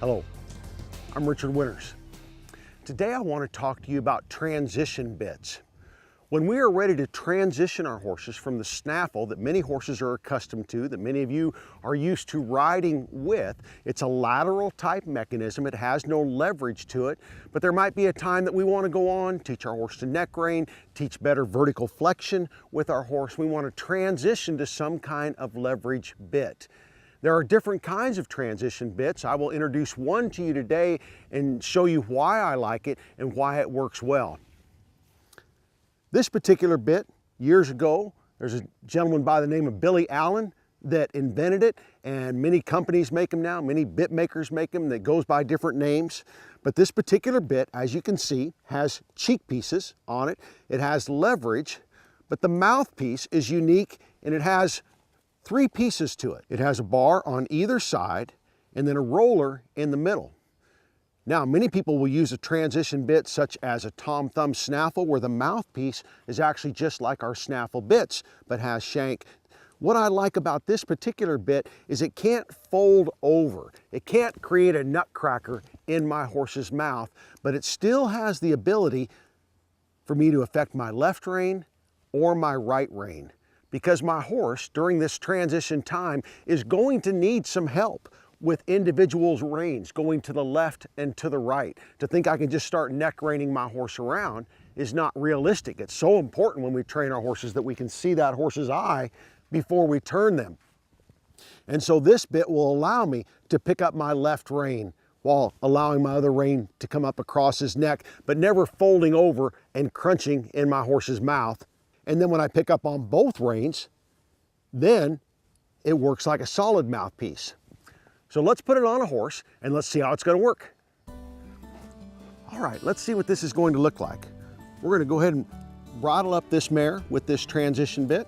Hello, I'm Richard Winters. Today I want to talk to you about transition bits. When we are ready to transition our horses from the snaffle that many horses are accustomed to, that many of you are used to riding with, it's a lateral type mechanism. It has no leverage to it, but there might be a time that we want to go on, teach our horse to neck rein, teach better vertical flexion with our horse. We want to transition to some kind of leverage bit. There are different kinds of transition bits. I will introduce one to you today and show you why I like it and why it works well. This particular bit, years ago, there's a gentleman by the name of Billy Allen that invented it, and many companies make them now, many bit makers make them that goes by different names. But this particular bit, as you can see, has cheek pieces on it. It has leverage, but the mouthpiece is unique and it has three pieces to it. It has a bar on either side and then a roller in the middle. Now, many people will use a transition bit such as a Tom Thumb snaffle where the mouthpiece is actually just like our snaffle bits, but has shank. What I like about this particular bit is it can't fold over. It can't create a nutcracker in my horse's mouth, but it still has the ability for me to affect my left rein or my right rein, because my horse during this transition time is going to need some help with individuals' reins going to the left and to the right. To think I can just start neck reining my horse around is not realistic. It's so important when we train our horses that we can see that horse's eye before we turn them. And so this bit will allow me to pick up my left rein while allowing my other rein to come up across his neck, but never folding over and crunching in my horse's mouth. And then when I pick up on both reins, then it works like a solid mouthpiece. So let's put it on a horse and let's see how it's going to work. All right, let's see what this is going to look like. We're going to go ahead and bridle up this mare with this transition bit.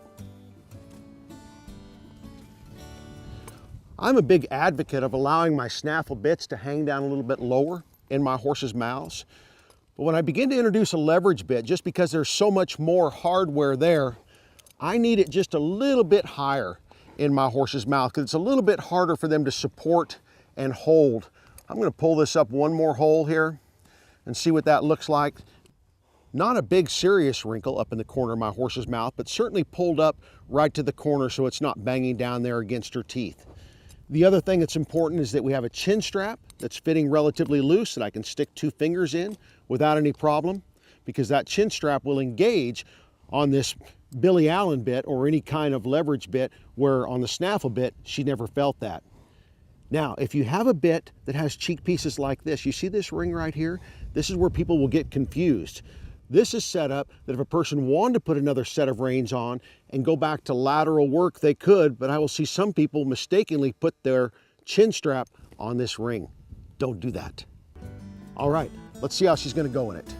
I'm a big advocate of allowing my snaffle bits to hang down a little bit lower in my horse's mouths. But when I begin to introduce a leverage bit, just because there's so much more hardware there, I need it just a little bit higher in my horse's mouth because it's a little bit harder for them to support and hold. I'm going to pull this up one more hole here and see what that looks like. Not a big serious wrinkle up in the corner of my horse's mouth, but certainly pulled up right to the corner so it's not banging down there against her teeth. The other thing that's important is that we have a chin strap that's fitting relatively loose that I can stick 2 fingers in without any problem, because that chin strap will engage on this Billy Allen bit or any kind of leverage bit, where on the snaffle bit, she never felt that. Now, if you have a bit that has cheek pieces like this, you see this ring right here? This is where people will get confused. This is set up that if a person wanted to put another set of reins on and go back to lateral work, they could, but I will see some people mistakenly put their chin strap on this ring. Don't do that. All right, let's see how she's going to go in it.